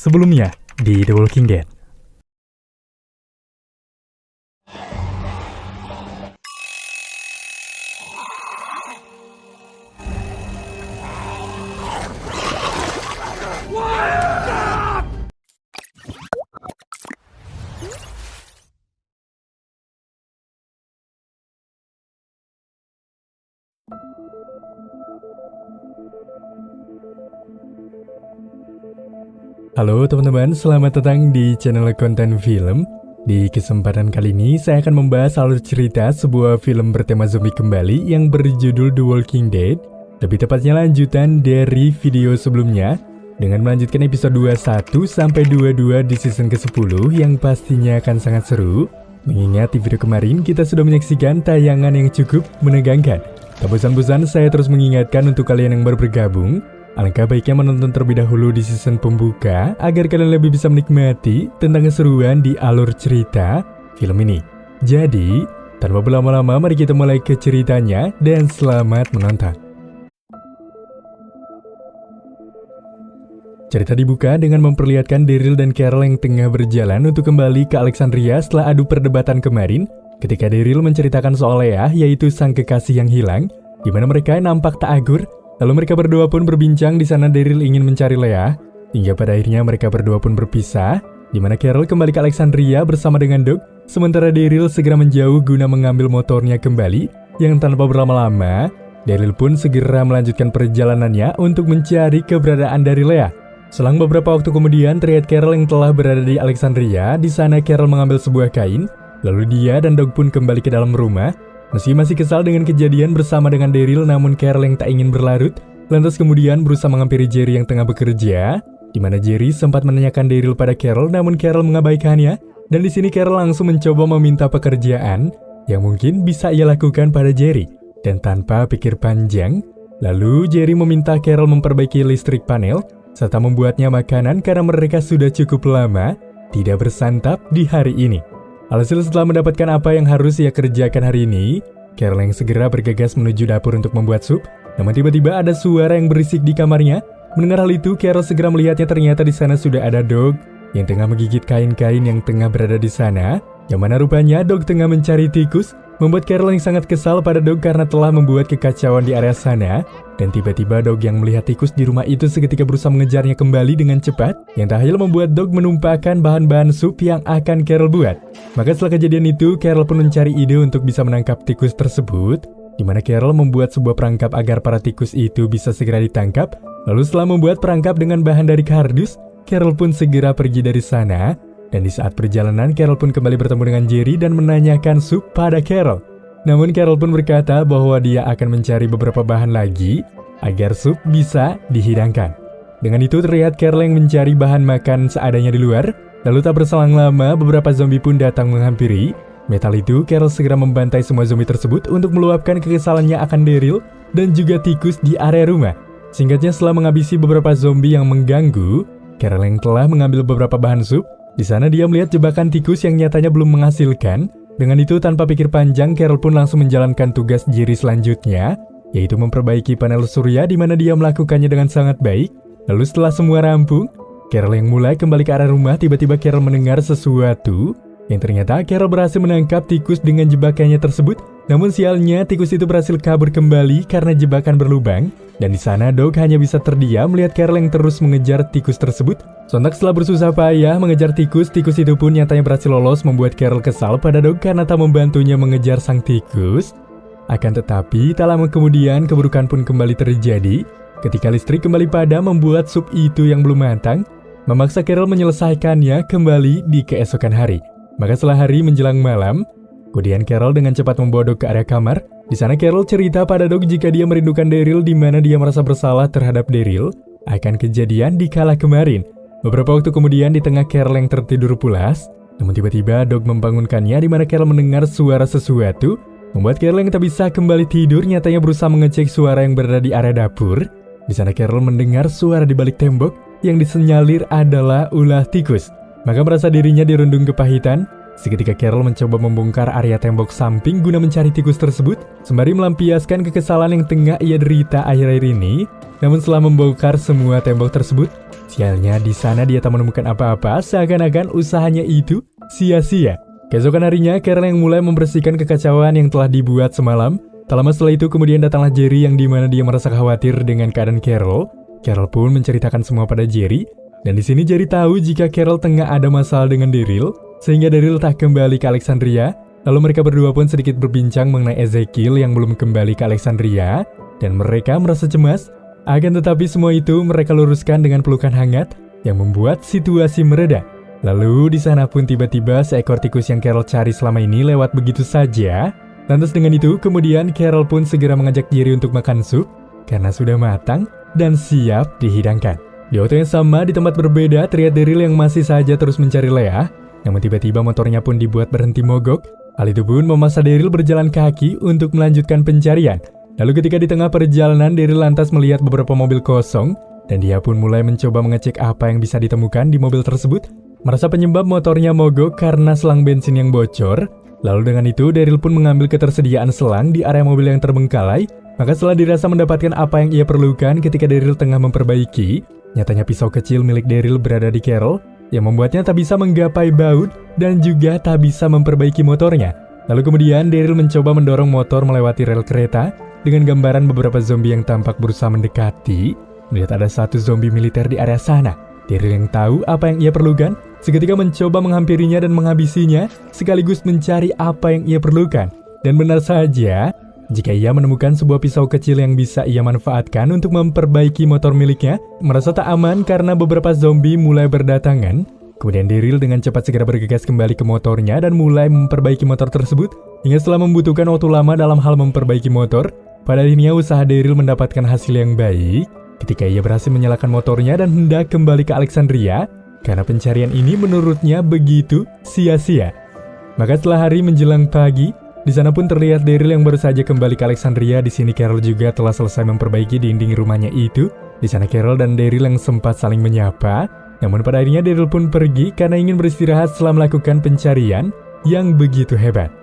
sebelumnya di The Walking Dead. Halo teman-teman, selamat datang di channel konten film. Di kesempatan kali ini saya akan membahas alur cerita sebuah film bertema zombie kembali yang berjudul The Walking Dead. Lebih tepatnya lanjutan dari video sebelumnya dengan melanjutkan episode 21 sampai 22 di season ke-10 yang pastinya akan sangat seru. Mengingat di video kemarin kita sudah menyaksikan tayangan yang cukup menegangkan. Tak bosan-bosan saya terus mengingatkan untuk kalian yang baru bergabung, alangkah baiknya menonton terlebih dahulu di season pembuka agar kalian lebih bisa menikmati tentang keseruan di alur cerita film ini. Jadi, tanpa berlama-lama mari kita mulai ke ceritanya dan selamat menonton. Cerita dibuka dengan memperlihatkan Daryl dan Carol yang tengah berjalan untuk kembali ke Alexandria setelah adu perdebatan kemarin ketika Daryl menceritakan soal Leah, yaitu sang kekasih yang hilang, di mana mereka nampak tak akur. Lalu mereka berdua pun berbincang di sana. Daryl ingin mencari Leah, hingga pada akhirnya mereka berdua pun berpisah, di mana Carol kembali ke Alexandria bersama dengan Doug, sementara Daryl segera menjauh guna mengambil motornya kembali, yang tanpa berlama-lama, Daryl pun segera melanjutkan perjalanannya untuk mencari keberadaan dari Leah. Selang beberapa waktu kemudian terlihat Carol yang telah berada di Alexandria. Di sana Carol mengambil sebuah kain, lalu dia dan Doug pun kembali ke dalam rumah. Meski masih kesal dengan kejadian bersama dengan Daryl, namun Carol yang tak ingin berlarut, lantas kemudian berusaha menghampiri Jerry yang tengah bekerja, di mana Jerry sempat menanyakan Daryl pada Carol, namun Carol mengabaikannya, dan di sini Carol langsung mencoba meminta pekerjaan yang mungkin bisa ia lakukan pada Jerry, dan tanpa pikir panjang, lalu Jerry meminta Carol memperbaiki listrik panel, serta membuatnya makanan karena mereka sudah cukup lama tidak bersantap di hari ini. Alhasil setelah mendapatkan apa yang harus ia kerjakan hari ini, Carol yang segera bergegas menuju dapur untuk membuat sup. Namun tiba-tiba ada suara yang berisik di kamarnya. Mendengar hal itu, Carol segera melihatnya. Ternyata di sana sudah ada Doug yang tengah menggigit kain-kain yang tengah berada di sana. Yang mana rupanya Doug tengah mencari tikus, membuat Carol yang sangat kesal pada Doug karena telah membuat kekacauan di area sana. Dan tiba-tiba Doug yang melihat tikus di rumah itu seketika berusaha mengejarnya kembali dengan cepat, yang tak hayal membuat Doug menumpahkan bahan-bahan sup yang akan Carol buat. Maka setelah kejadian itu, Carol pun mencari ide untuk bisa menangkap tikus tersebut, di mana Carol membuat sebuah perangkap agar para tikus itu bisa segera ditangkap. Lalu setelah membuat perangkap dengan bahan dari kardus, Carol pun segera pergi dari sana. Dan di saat perjalanan, Carol pun kembali bertemu dengan Jerry dan menanyakan sup pada Carol. Namun Carol pun berkata bahwa dia akan mencari beberapa bahan lagi agar sup bisa dihidangkan. Dengan itu terlihat Carol yang mencari bahan makan seadanya di luar. Lalu tak berselang lama beberapa zombie pun datang menghampiri. Metal itu Carol segera membantai semua zombie tersebut untuk meluapkan kekesalannya akan Daryl dan juga tikus di area rumah. Singkatnya, setelah menghabisi beberapa zombie yang mengganggu, Carol yang telah mengambil beberapa bahan sup. Di sana dia melihat jebakan tikus yang nyatanya belum menghasilkan. Dengan itu tanpa pikir panjang, Carol pun langsung menjalankan tugas Jerry selanjutnya, yaitu memperbaiki panel surya, di mana dia melakukannya dengan sangat baik. Lalu setelah semua rampung, Carol yang mulai kembali ke arah rumah. Tiba-tiba Carol mendengar sesuatu yang ternyata Carol berhasil menangkap tikus dengan jebakannya tersebut. Namun sialnya tikus itu berhasil kabur kembali karena jebakan berlubang. Dan di sana Doug hanya bisa terdiam melihat Carol yang terus mengejar tikus tersebut. Sontak setelah bersusah payah mengejar tikus, tikus itu pun nyatanya berhasil lolos, membuat Carol kesal pada Doug karena tak membantunya mengejar sang tikus. Akan tetapi tak lama kemudian keburukan pun kembali terjadi ketika listrik kembali padam, membuat sup itu yang belum matang memaksa Carol menyelesaikannya kembali di keesokan hari. Maka setelah hari menjelang malam, kemudian Carol dengan cepat membawa Doug ke area kamar. Di sana Carol cerita pada Doug jika dia merindukan Daryl, di mana dia merasa bersalah terhadap Daryl akan kejadian di kala kemarin. Beberapa waktu kemudian di tengah Carol yang tertidur pulas, namun tiba-tiba Doug membangunkannya, di mana Carol mendengar suara sesuatu, membuat Carol yang tak bisa kembali tidur nyatanya berusaha mengecek suara yang berada di area dapur. Di sana Carol mendengar suara di balik tembok yang disenyalir adalah ulah tikus. Maka merasa dirinya dirundung kepahitan. Seketika Carol mencoba membongkar area tembok samping guna mencari tikus tersebut, sembari melampiaskan kekesalan yang tengah ia derita akhir-akhir ini. Namun setelah membongkar semua tembok tersebut, sialnya di sana dia tak menemukan apa-apa, seakan-akan usahanya itu sia-sia. Keesokan harinya, Carol yang mulai membersihkan kekacauan yang telah dibuat semalam. Tak lama setelah itu kemudian datanglah Jerry yang dimana dia merasa khawatir dengan keadaan Carol. Carol pun menceritakan semua pada Jerry. Dan di sini Jerry tahu jika Carol tengah ada masalah dengan Daryl, sehingga Daryl tak kembali ke Alexandria. Lalu mereka berdua pun sedikit berbincang mengenai Ezekiel yang belum kembali ke Alexandria, dan mereka merasa cemas. Akan tetapi semua itu mereka luruskan dengan pelukan hangat yang membuat situasi mereda. Lalu di sana pun tiba-tiba seekor tikus yang Carol cari selama ini lewat begitu saja. Lantas dengan itu kemudian Carol pun segera mengajak Jerry untuk makan sup karena sudah matang dan siap dihidangkan. Di waktu yang sama di tempat berbeda terlihat Daryl yang masih saja terus mencari Leah. Namun tiba-tiba motornya pun dibuat berhenti mogok. Hal itu pun memaksa Daryl berjalan kaki untuk melanjutkan pencarian. Lalu ketika di tengah perjalanan, Daryl lantas melihat beberapa mobil kosong, dan dia pun mulai mencoba mengecek apa yang bisa ditemukan di mobil tersebut. Merasa penyebab motornya mogok karena selang bensin yang bocor. Lalu dengan itu, Daryl pun mengambil ketersediaan selang di area mobil yang terbengkalai. Maka setelah dirasa mendapatkan apa yang ia perlukan ketika Daryl tengah memperbaiki, nyatanya pisau kecil milik Daryl berada di Carol, yang membuatnya tak bisa menggapai baut dan juga tak bisa memperbaiki motornya. Lalu kemudian Daryl mencoba mendorong motor melewati rel kereta dengan gambaran beberapa zombie yang tampak berusaha mendekati. Melihat ada satu zombie militer di area sana, Daryl yang tahu apa yang ia perlukan seketika mencoba menghampirinya dan menghabisinya sekaligus mencari apa yang ia perlukan. Dan benar saja, jika ia menemukan sebuah pisau kecil yang bisa ia manfaatkan untuk memperbaiki motor miliknya, merasa tak aman karena beberapa zombie mulai berdatangan. Kemudian Daryl dengan cepat segera bergegas kembali ke motornya dan mulai memperbaiki motor tersebut. Hingga setelah membutuhkan waktu lama dalam hal memperbaiki motor, pada akhirnya usaha Daryl mendapatkan hasil yang baik ketika ia berhasil menyalakan motornya dan hendak kembali ke Alexandria karena pencarian ini menurutnya begitu sia-sia. Maka setelah hari menjelang pagi, di sana pun terlihat Daryl yang baru saja kembali ke Alexandria. Di sini Carol juga telah selesai memperbaiki dinding rumahnya itu. Di sana Carol dan Daryl yang sempat saling menyapa. Namun pada akhirnya Daryl pun pergi karena ingin beristirahat setelah melakukan pencarian yang begitu hebat.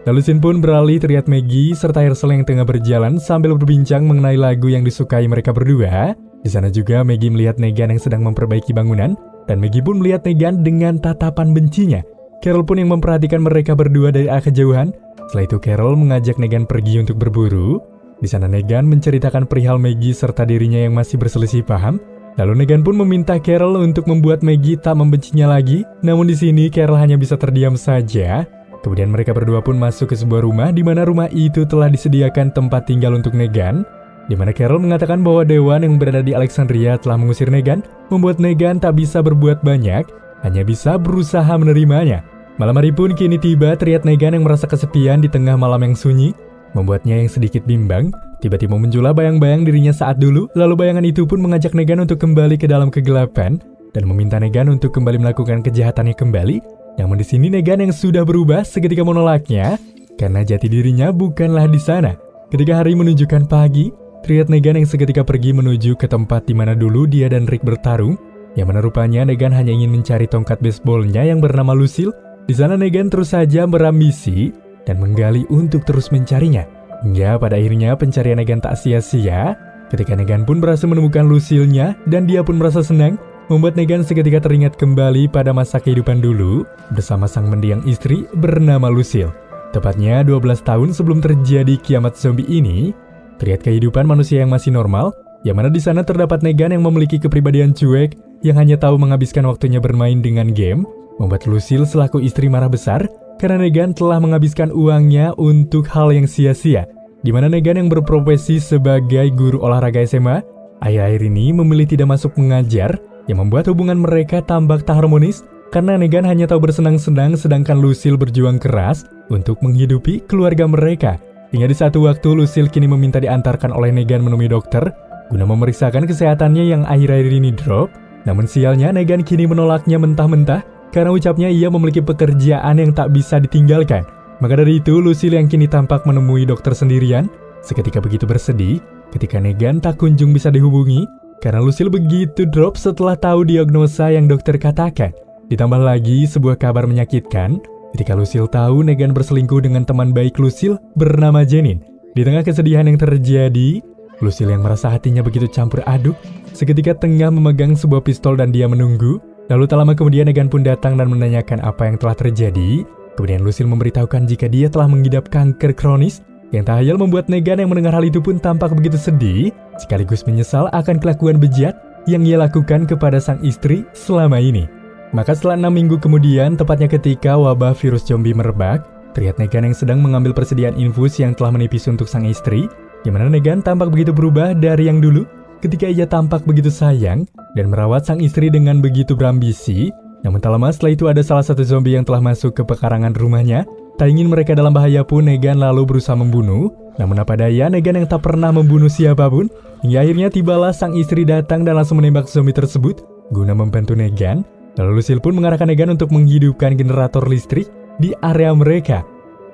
Lalu scene pun beralih terlihat Maggie serta Herschel yang tengah berjalan sambil berbincang mengenai lagu yang disukai mereka berdua. Di sana juga Maggie melihat Negan yang sedang memperbaiki bangunan dan Maggie pun melihat Negan dengan tatapan bencinya. Carol pun yang memperhatikan mereka berdua dari arah kejauhan. Setelah itu Carol mengajak Negan pergi untuk berburu. Di sana Negan menceritakan perihal Maggie serta dirinya yang masih berselisih paham. Lalu Negan pun meminta Carol untuk membuat Maggie tak membencinya lagi. Namun di sini Carol hanya bisa terdiam saja. Kemudian mereka berdua pun masuk ke sebuah rumah di mana rumah itu telah disediakan tempat tinggal untuk Negan. Di mana Carol mengatakan bahwa dewan yang berada di Alexandria telah mengusir Negan, membuat Negan tak bisa berbuat banyak, hanya bisa berusaha menerimanya. Malam hari pun kini tiba, terlihat Negan yang merasa kesepian di tengah malam yang sunyi, membuatnya yang sedikit bimbang. Tiba-tiba muncullah bayang-bayang dirinya saat dulu, lalu bayangan itu pun mengajak Negan untuk kembali ke dalam kegelapan dan meminta Negan untuk kembali melakukan kejahatannya kembali. Namun di sini Negan yang sudah berubah seketika menolaknya karena jati dirinya bukanlah di sana. Ketika hari menunjukkan pagi, terlihat Negan yang seketika pergi menuju ke tempat di mana dulu dia dan Rick bertarung, yang mana rupanya Negan hanya ingin mencari tongkat baseballnya yang bernama Lucille. Di sana Negan terus saja berambisi dan menggali untuk terus mencarinya. Hingga pada akhirnya pencarian Negan tak sia-sia ketika Negan pun berhasil menemukan Lucille-nya dan dia pun merasa senang, membuat Negan seketika teringat kembali pada masa kehidupan dulu bersama sang mendiang istri bernama Lucille. Tepatnya 12 tahun sebelum terjadi kiamat zombie ini, terlihat kehidupan manusia yang masih normal, yang mana di sana terdapat Negan yang memiliki kepribadian cuek yang hanya tahu menghabiskan waktunya bermain dengan game. Membuat Lucille selaku istri marah besar karena Negan telah menghabiskan uangnya untuk hal yang sia-sia. Di mana Negan yang berprofesi sebagai guru olahraga SMA, akhir-akhir ini memilih tidak masuk mengajar, yang membuat hubungan mereka tampak tak harmonis karena Negan hanya tahu bersenang-senang sedangkan Lucille berjuang keras untuk menghidupi keluarga mereka. Hingga di satu waktu Lucille kini meminta diantarkan oleh Negan menemui dokter guna memeriksakan kesehatannya yang akhir-akhir ini drop. Namun sialnya Negan kini menolaknya mentah-mentah karena ucapnya ia memiliki pekerjaan yang tak bisa ditinggalkan. Maka dari itu, Lucille yang kini tampak menemui dokter sendirian, seketika begitu bersedih ketika Negan tak kunjung bisa dihubungi, karena Lucille begitu drop setelah tahu diagnosa yang dokter katakan. Ditambah lagi sebuah kabar menyakitkan, ketika Lucille tahu Negan berselingkuh dengan teman baik Lucille bernama Jenin. Di tengah kesedihan yang terjadi, Lucille yang merasa hatinya begitu campur aduk, seketika tengah memegang sebuah pistol dan dia menunggu. Lalu tak lama kemudian Negan pun datang dan menanyakan apa yang telah terjadi. Kemudian Lucille memberitahukan jika dia telah mengidap kanker kronis. Yang tak hayal membuat Negan yang mendengar hal itu pun tampak begitu sedih, sekaligus menyesal akan kelakuan bejat yang ia lakukan kepada sang istri selama ini. Maka setelah 6 minggu kemudian, tepatnya ketika wabah virus zombie merebak, terlihat Negan yang sedang mengambil persediaan infus yang telah menipis untuk sang istri, di mana Negan tampak begitu berubah dari yang dulu ketika ia tampak begitu sayang dan merawat sang istri dengan begitu berambisi. Namun tak lama setelah itu ada salah satu zombie yang telah masuk ke pekarangan rumahnya. Tak ingin mereka dalam bahaya pun Negan lalu berusaha membunuh. Namun apa daya, Negan yang tak pernah membunuh siapapun, hingga akhirnya tibalah sang istri datang dan langsung menembak zombie tersebut guna membantu Negan. Lalu Lucille pun mengarahkan Negan untuk menghidupkan generator listrik di area mereka.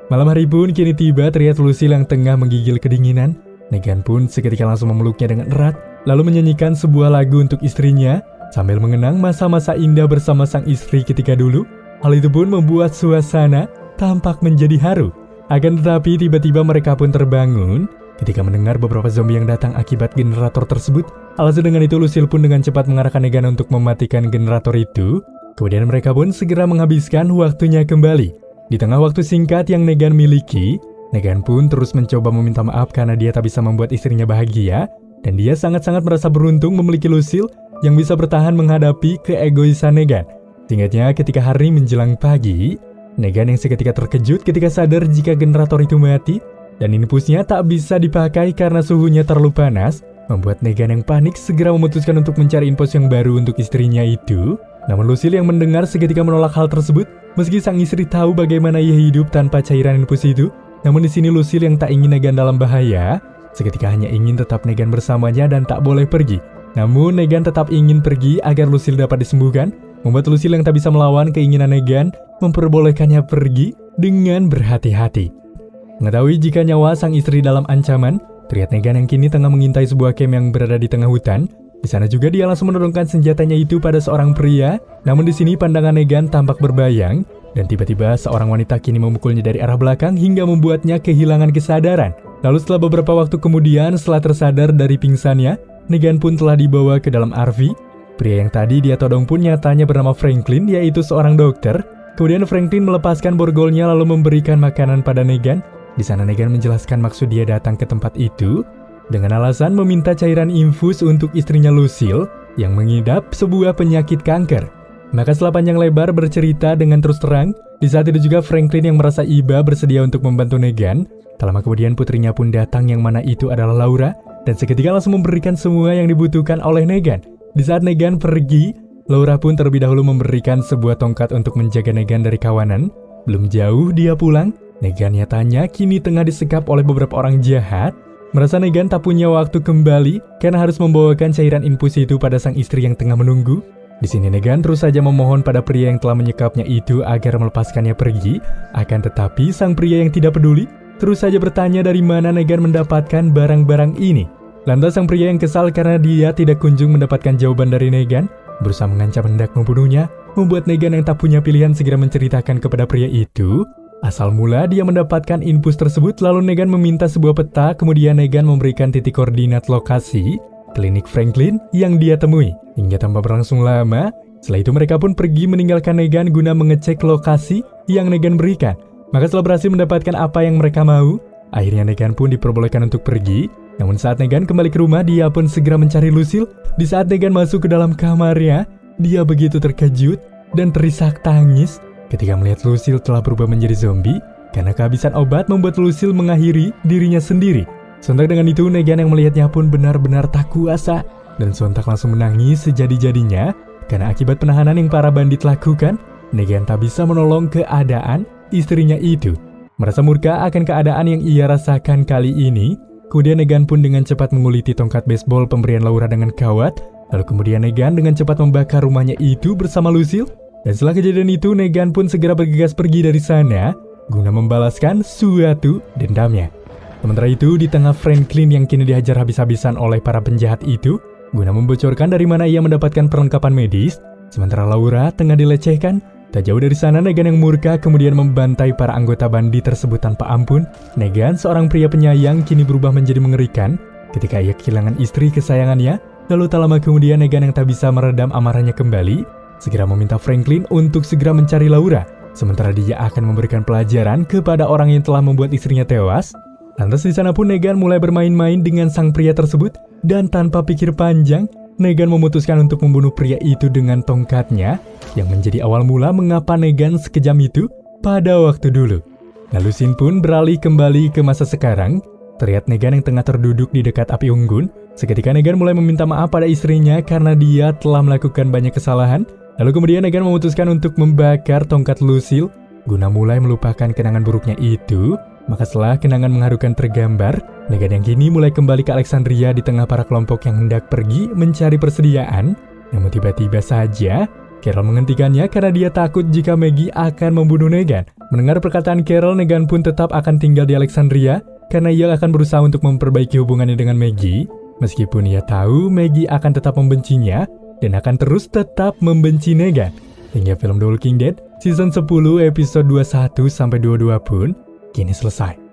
Malam hari pun kini tiba, terlihat Lucille yang tengah menggigil kedinginan. Negan pun seketika langsung memeluknya dengan erat, lalu menyanyikan sebuah lagu untuk istrinya, sambil mengenang masa-masa indah bersama sang istri ketika dulu. Hal itu pun membuat suasana tampak menjadi haru. Akan tetapi tiba-tiba mereka pun terbangun ketika mendengar beberapa zombie yang datang akibat generator tersebut. Alhasil dengan itu Lucille pun dengan cepat mengarahkan Negan untuk mematikan generator itu. Kemudian mereka pun segera menghabiskan waktunya kembali. Di tengah waktu singkat yang Negan miliki, Negan pun terus mencoba meminta maaf karena dia tak bisa membuat istrinya bahagia, dan dia sangat-sangat merasa beruntung memiliki Lucille yang bisa bertahan menghadapi keegoisan Negan. Singkatnya, ketika hari menjelang pagi, Negan yang seketika terkejut ketika sadar jika generator itu mati, dan infusnya tak bisa dipakai karena suhunya terlalu panas, membuat Negan yang panik segera memutuskan untuk mencari infus yang baru untuk istrinya itu. Namun Lucille yang mendengar seketika menolak hal tersebut, meski sang istri tahu bagaimana ia hidup tanpa cairan infus itu. Namun di sini Lucille yang tak ingin Negan dalam bahaya, seketika hanya ingin tetap Negan bersamanya dan tak boleh pergi. Namun Negan tetap ingin pergi agar Lucille dapat disembuhkan, membuat Lucille yang tak bisa melawan keinginan Negan memperbolehkannya pergi dengan berhati-hati. Mengetahui jika nyawa sang istri dalam ancaman, terlihat Negan yang kini tengah mengintai sebuah camp yang berada di tengah hutan. Di sana juga dia langsung menodongkan senjatanya itu pada seorang pria. Namun di sini pandangan Negan tampak berbayang, dan tiba-tiba seorang wanita kini memukulnya dari arah belakang hingga membuatnya kehilangan kesadaran. Lalu setelah beberapa waktu kemudian, setelah tersadar dari pingsannya, Negan pun telah dibawa ke dalam RV. Pria yang tadi dia todong pun nyatanya bernama Franklin, yaitu seorang dokter. Kemudian Franklin melepaskan borgolnya lalu memberikan makanan pada Negan. Di sana Negan menjelaskan maksud dia datang ke tempat itu dengan alasan meminta cairan infus untuk istrinya Lucille yang mengidap sebuah penyakit kanker. Maka setelah panjang lebar bercerita dengan terus terang, di saat itu juga Franklin yang merasa iba bersedia untuk membantu Negan. Tak lama kemudian putrinya pun datang yang mana itu adalah Laura, dan seketika langsung memberikan semua yang dibutuhkan oleh Negan. Di saat Negan pergi, Laura pun terlebih dahulu memberikan sebuah tongkat untuk menjaga Negan dari kawanan. Belum jauh dia pulang, Negan nyatanya kini tengah disekap oleh beberapa orang jahat. Merasa Negan tak punya waktu kembali karena harus membawakan cairan infus itu pada sang istri yang tengah menunggu. Di sini Negan terus saja memohon pada pria yang telah menyekapnya itu agar melepaskannya pergi. Akan tetapi sang pria yang tidak peduli terus saja bertanya dari mana Negan mendapatkan barang-barang ini. Lantas sang pria yang kesal karena dia tidak kunjung mendapatkan jawaban dari Negan, berusaha mengancam hendak membunuhnya, membuat Negan yang tak punya pilihan segera menceritakan kepada pria itu asal mula dia mendapatkan infus tersebut. Lalu Negan meminta sebuah peta, kemudian Negan memberikan titik koordinat lokasi klinik Franklin yang dia temui. Hingga tanpa berlangsung lama, setelah itu mereka pun pergi meninggalkan Negan guna mengecek lokasi yang Negan berikan. Maka setelah berhasil mendapatkan apa yang mereka mau, akhirnya Negan pun diperbolehkan untuk pergi. Namun saat Negan kembali ke rumah, dia pun segera mencari Lucille. Di saat Negan masuk ke dalam kamarnya, dia begitu terkejut dan terisak tangis ketika melihat Lucille telah berubah menjadi zombie karena kehabisan obat membuat Lucille mengakhiri dirinya sendiri. Sontak dengan itu, Negan yang melihatnya pun benar-benar tak kuasa dan sontak langsung menangis sejadi-jadinya karena akibat penahanan yang para bandit lakukan, Negan tak bisa menolong keadaan istrinya itu. Merasa murka akan keadaan yang ia rasakan kali ini, kemudian Negan pun dengan cepat menguliti tongkat baseball pemberian Laura dengan kawat. Lalu kemudian Negan dengan cepat membakar rumahnya itu bersama Lucille. Dan setelah kejadian itu, Negan pun segera bergegas pergi dari sana guna membalaskan suatu dendamnya. Sementara itu, di tengah Franklin yang kini dihajar habis-habisan oleh para penjahat itu guna membocorkan dari mana ia mendapatkan perlengkapan medis, sementara Laura tengah dilecehkan. Tak jauh dari sana, Negan yang murka kemudian membantai para anggota bandit tersebut tanpa ampun. Negan, seorang pria penyayang, kini berubah menjadi mengerikan. ketika ia kehilangan istri kesayangannya. Lalu tak lama kemudian Negan yang tak bisa meredam amarahnya kembali segera meminta Franklin untuk segera mencari Laura, sementara dia akan memberikan pelajaran kepada orang yang telah membuat istrinya tewas. Lantas di sana pun Negan mulai bermain-main dengan sang pria tersebut, dan tanpa pikir panjang, Negan memutuskan untuk membunuh pria itu dengan tongkatnya, yang menjadi awal mula mengapa Negan sekejam itu pada waktu dulu. Lalu scene pun beralih kembali ke masa sekarang. Terlihat Negan yang tengah terduduk di dekat api unggun. Seketika Negan mulai meminta maaf pada istrinya karena dia telah melakukan banyak kesalahan. Lalu kemudian Negan memutuskan untuk membakar tongkat Lucille guna mulai melupakan kenangan buruknya itu. Maka setelah kenangan mengharukan tergambar, Negan yang kini mulai kembali ke Alexandria di tengah para kelompok yang hendak pergi mencari persediaan. Namun tiba-tiba saja Carol menghentikannya karena dia takut jika Maggie akan membunuh Negan. Mendengar perkataan Carol, Negan pun tetap akan tinggal di Alexandria karena ia akan berusaha untuk memperbaiki hubungannya dengan Maggie. Meskipun ia tahu Maggie akan tetap membencinya dan akan terus tetap membenci Negan. Hingga film The Walking Dead season 10 episode 21-22 pun kini selesai.